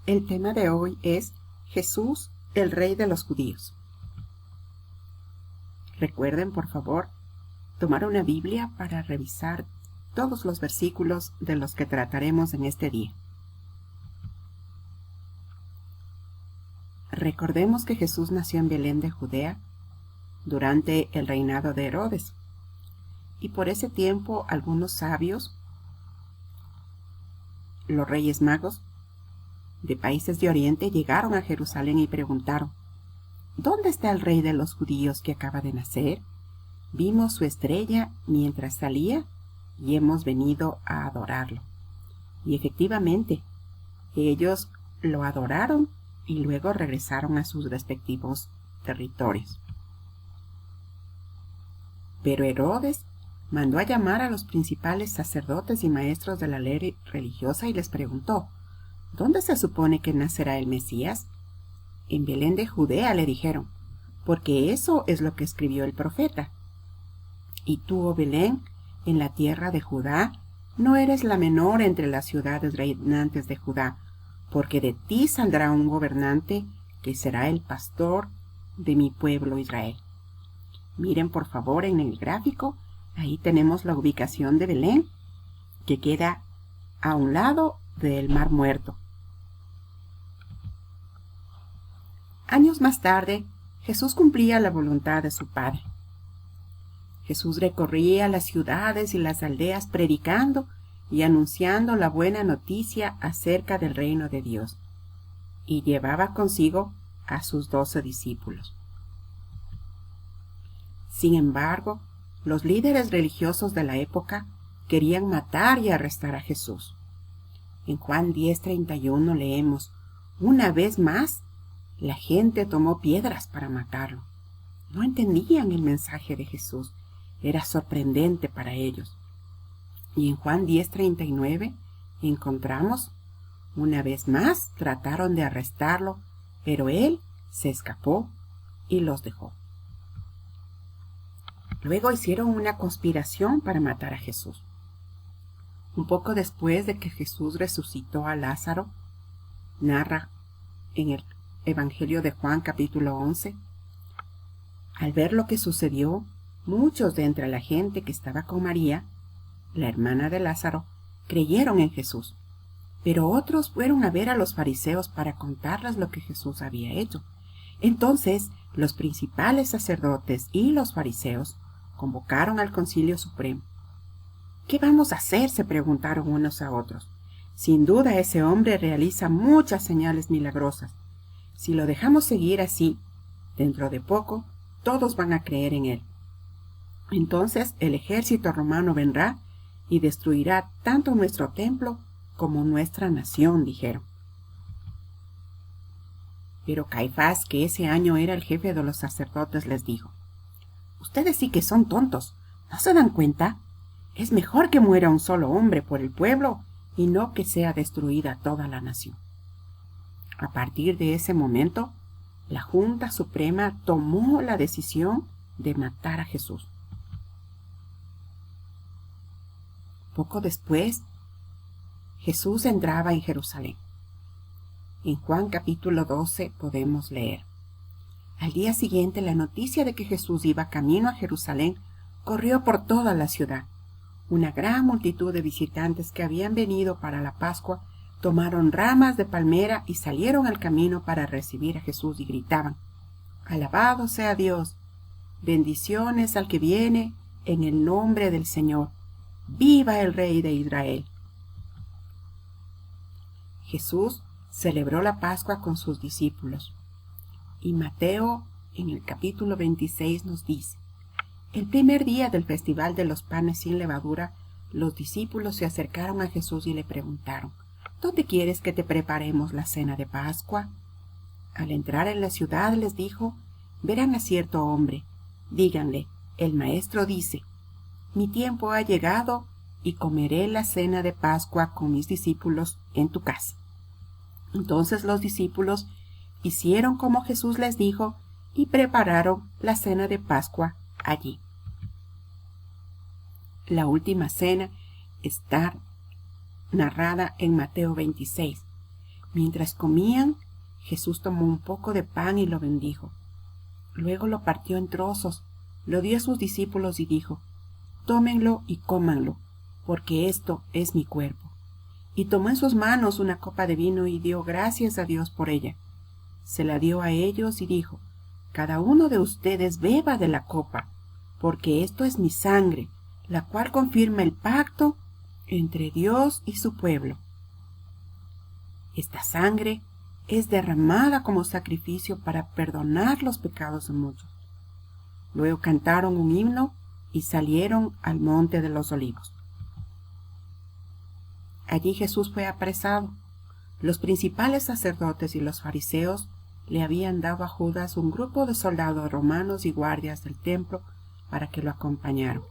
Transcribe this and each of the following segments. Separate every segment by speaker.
Speaker 1: El tema de hoy es Jesús, el Rey de los Judíos. Recuerden, por favor, tomar una Biblia para revisar todos los versículos de los que trataremos en este día. Recordemos que Jesús nació en Belén de Judea durante el reinado de Herodes, y por ese tiempo algunos sabios, los reyes magos de países de Oriente, llegaron a Jerusalén y preguntaron: ¿Dónde está el rey de los judíos que acaba de nacer? Vimos su estrella mientras salía y hemos venido a adorarlo. Y efectivamente, ellos lo adoraron y luego regresaron a sus respectivos territorios. Pero Herodes mandó a llamar a los principales sacerdotes y maestros de la ley religiosa y les preguntó: ¿Dónde se supone que nacerá el Mesías? En Belén de Judea, le dijeron, porque eso es lo que escribió el profeta. Y tú, oh Belén, en la tierra de Judá, no eres la menor entre las ciudades reinantes de Judá, porque de ti saldrá un gobernante que será el pastor de mi pueblo Israel. Miren por favor en el gráfico, ahí tenemos la ubicación de Belén, que queda a un lado del Mar Muerto. Años más tarde, Jesús cumplía la voluntad de su Padre. Jesús recorría las ciudades y las aldeas predicando y anunciando la buena noticia acerca del reino de Dios, y llevaba consigo a sus 12 discípulos. Sin embargo, los líderes religiosos de la época querían matar y arrestar a Jesús. En Juan 10:31 leemos: una vez más, la gente tomó piedras para matarlo. No entendían el mensaje de Jesús. Era sorprendente para ellos. Y en Juan 10:39 encontramos: una vez más trataron de arrestarlo, pero él se escapó y los dejó. Luego hicieron una conspiración para matar a Jesús. Un poco después de que Jesús resucitó a Lázaro, narra en el Evangelio de Juan capítulo 11, al ver lo que sucedió, muchos de entre la gente que estaba con María, la hermana de Lázaro, creyeron en Jesús. Pero otros fueron a ver a los fariseos para contarles lo que Jesús había hecho. Entonces, los principales sacerdotes y los fariseos convocaron al Concilio Supremo. ¿Qué vamos a hacer?, se preguntaron unos a otros. Sin duda ese hombre realiza muchas señales milagrosas. Si lo dejamos seguir así, dentro de poco, todos van a creer en él. Entonces el ejército romano vendrá y destruirá tanto nuestro templo como nuestra nación, dijeron. Pero Caifás, que ese año era el jefe de los sacerdotes, les dijo: ustedes sí que son tontos, ¿no se dan cuenta? Es mejor que muera un solo hombre por el pueblo y no que sea destruida toda la nación. A partir de ese momento, la Junta Suprema tomó la decisión de matar a Jesús. Poco después, Jesús entraba en Jerusalén. En Juan capítulo 12 podemos leer: al día siguiente, la noticia de que Jesús iba camino a Jerusalén corrió por toda la ciudad. Una gran multitud de visitantes que habían venido para la Pascua tomaron ramas de palmera y salieron al camino para recibir a Jesús y gritaban: «Alabado sea Dios, bendiciones al que viene en el nombre del Señor, ¡viva el Rey de Israel!». Jesús celebró la Pascua con sus discípulos. Y Mateo, en el capítulo 26, nos dice: el primer día del festival de los panes sin levadura, los discípulos se acercaron a Jesús y le preguntaron: ¿dónde quieres que te preparemos la cena de Pascua? Al entrar en la ciudad les dijo: verán a cierto hombre, díganle, el maestro dice: mi tiempo ha llegado y comeré la cena de Pascua con mis discípulos en tu casa. Entonces los discípulos hicieron como Jesús les dijo y prepararon la cena de Pascua allí. La última cena está narrada en Mateo 26, Mientras comían, Jesús tomó un poco de pan y lo bendijo. Luego lo partió en trozos, lo dio a sus discípulos y dijo: «Tómenlo y cómanlo, porque esto es mi cuerpo». Y tomó en sus manos una copa de vino y dio gracias a Dios por ella. Se la dio a ellos y dijo: «Cada uno de ustedes beba de la copa, porque esto es mi sangre, la cual confirma el pacto entre Dios y su pueblo. Esta sangre es derramada como sacrificio para perdonar los pecados de muchos». Luego cantaron un himno y salieron al monte de los Olivos. Allí Jesús fue apresado. Los principales sacerdotes y los fariseos le habían dado a Judas un grupo de soldados romanos y guardias del templo para que lo acompañaran.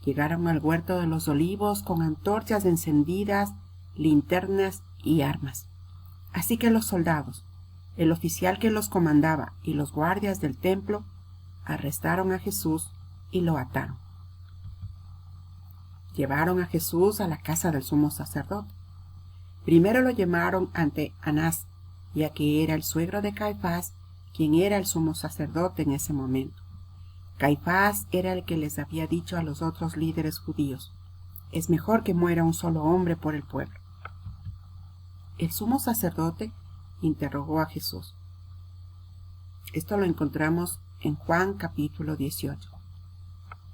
Speaker 1: Llegaron al huerto de los Olivos con antorchas encendidas, linternas y armas. Así que los soldados, el oficial que los comandaba y los guardias del templo arrestaron a Jesús y lo ataron. Llevaron a Jesús a la casa del sumo sacerdote. Primero lo llevaron ante Anás, ya que era el suegro de Caifás, quien era el sumo sacerdote en ese momento. Caifás era el que les había dicho a los otros líderes judíos: «Es mejor que muera un solo hombre por el pueblo». El sumo sacerdote interrogó a Jesús. Esto lo encontramos en Juan capítulo 18.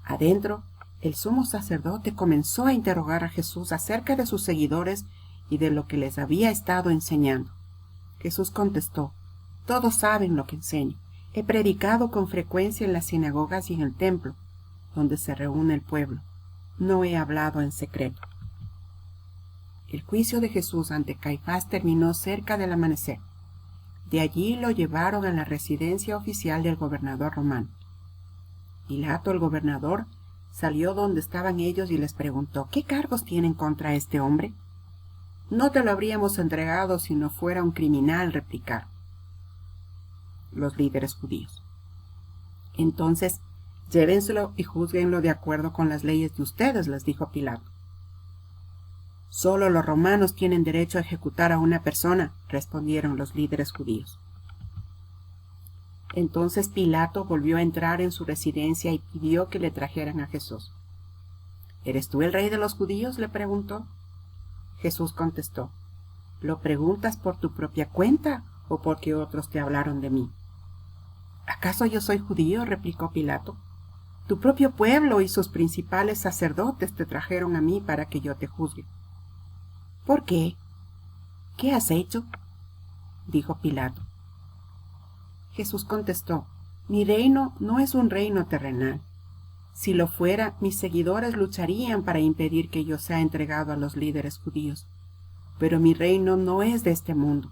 Speaker 1: Adentro, el sumo sacerdote comenzó a interrogar a Jesús acerca de sus seguidores y de lo que les había estado enseñando. Jesús contestó: «Todos saben lo que enseño. He predicado con frecuencia en las sinagogas y en el templo, donde se reúne el pueblo. No he hablado en secreto». El juicio de Jesús ante Caifás terminó cerca del amanecer. De allí lo llevaron a la residencia oficial del gobernador romano. Pilato, el gobernador, salió donde estaban ellos y les preguntó: «¿Qué cargos tienen contra este hombre?». «No te lo habríamos entregado si no fuera un criminal», replicaron los líderes judíos. «Entonces, llévenselo y júzguenlo de acuerdo con las leyes de ustedes», les dijo Pilato. «Solo los romanos tienen derecho a ejecutar a una persona», respondieron los líderes judíos. Entonces Pilato volvió a entrar en su residencia y pidió que le trajeran a Jesús. «¿Eres tú el rey de los judíos?», le preguntó. Jesús contestó: «¿Lo preguntas por tu propia cuenta o porque otros te hablaron de mí?». «¿Acaso yo soy judío?», replicó Pilato. «Tu propio pueblo y sus principales sacerdotes te trajeron a mí para que yo te juzgue». «¿Por qué? ¿Qué has hecho?», dijo Pilato. Jesús contestó: «Mi reino no es un reino terrenal. Si lo fuera, mis seguidores lucharían para impedir que yo sea entregado a los líderes judíos. Pero mi reino no es de este mundo».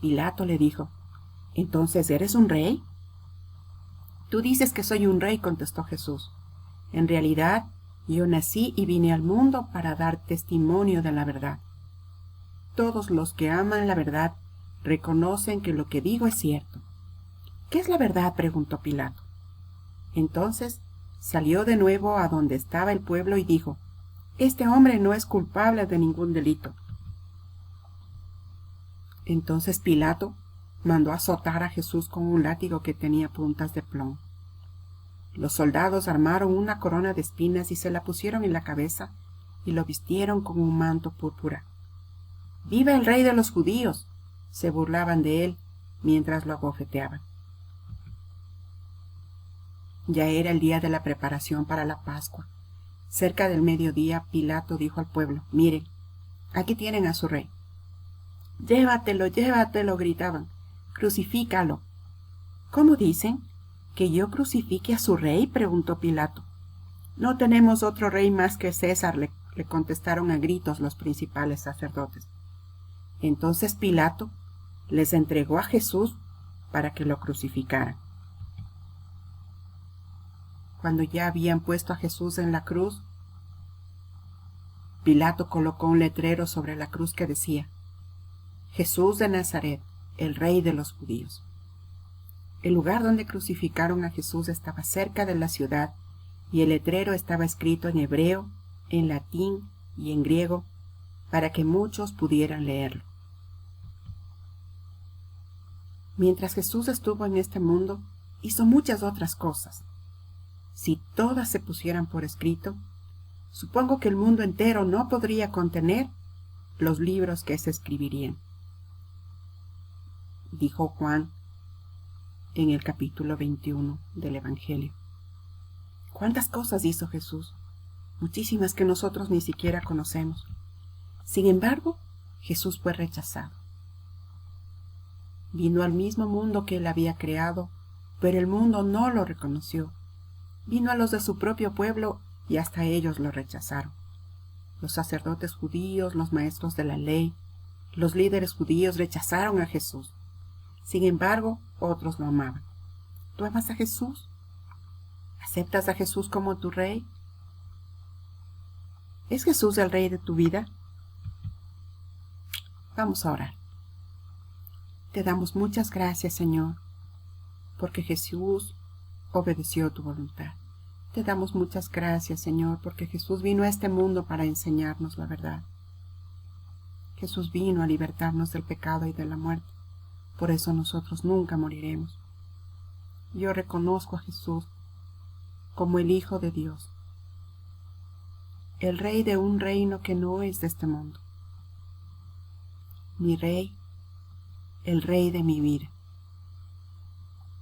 Speaker 1: Pilato le dijo: «¿Entonces eres un rey?». «Tú dices que soy un rey», contestó Jesús. «En realidad, yo nací y vine al mundo para dar testimonio de la verdad. Todos los que aman la verdad reconocen que lo que digo es cierto». «¿Qué es la verdad?», preguntó Pilato. Entonces salió de nuevo a donde estaba el pueblo y dijo: «Este hombre no es culpable de ningún delito». Entonces Pilato mandó azotar a Jesús con un látigo que tenía puntas de plomo. Los soldados armaron una corona de espinas y se la pusieron en la cabeza y lo vistieron con un manto púrpura. «¡Viva el rey de los judíos!», se burlaban de él mientras lo abofeteaban. Ya era el día de la preparación para la Pascua. Cerca del mediodía, Pilato dijo al pueblo: «Miren, aquí tienen a su rey». «¡Llévatelo, llévatelo!», gritaban. «¡Crucifícalo!». «¿Cómo dicen? ¿Que yo crucifique a su rey?», preguntó Pilato. «No tenemos otro rey más que César», le contestaron a gritos los principales sacerdotes. Entonces Pilato les entregó a Jesús para que lo crucificaran. Cuando ya habían puesto a Jesús en la cruz, Pilato colocó un letrero sobre la cruz que decía: «Jesús de Nazaret, el rey de los judíos». El lugar donde crucificaron a Jesús estaba cerca de la ciudad y el letrero estaba escrito en hebreo, en latín y en griego para que muchos pudieran leerlo. Mientras Jesús estuvo en este mundo, hizo muchas otras cosas. Si todas se pusieran por escrito, supongo que el mundo entero no podría contener los libros que se escribirían. Dijo Juan en el capítulo 21 del Evangelio. ¿Cuántas cosas hizo Jesús? Muchísimas que nosotros ni siquiera conocemos. Sin embargo, Jesús fue rechazado. Vino al mismo mundo que él había creado, pero el mundo no lo reconoció. Vino a los de su propio pueblo y hasta ellos lo rechazaron. Los sacerdotes judíos, los maestros de la ley, los líderes judíos rechazaron a Jesús. Sin embargo, otros lo amaban. ¿Tú amas a Jesús? ¿Aceptas a Jesús como tu rey? ¿Es Jesús el rey de tu vida? Vamos a orar. Te damos muchas gracias, Señor, porque Jesús obedeció tu voluntad. Te damos muchas gracias, Señor, porque Jesús vino a este mundo para enseñarnos la verdad. Jesús vino a libertarnos del pecado y de la muerte. Por eso nosotros nunca moriremos. Yo reconozco a Jesús como el Hijo de Dios, el Rey de un reino que no es de este mundo. Mi Rey, el Rey de mi vida.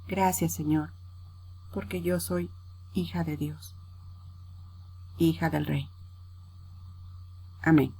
Speaker 1: Gracias, Señor, porque yo soy hija de Dios, hija del Rey. Amén.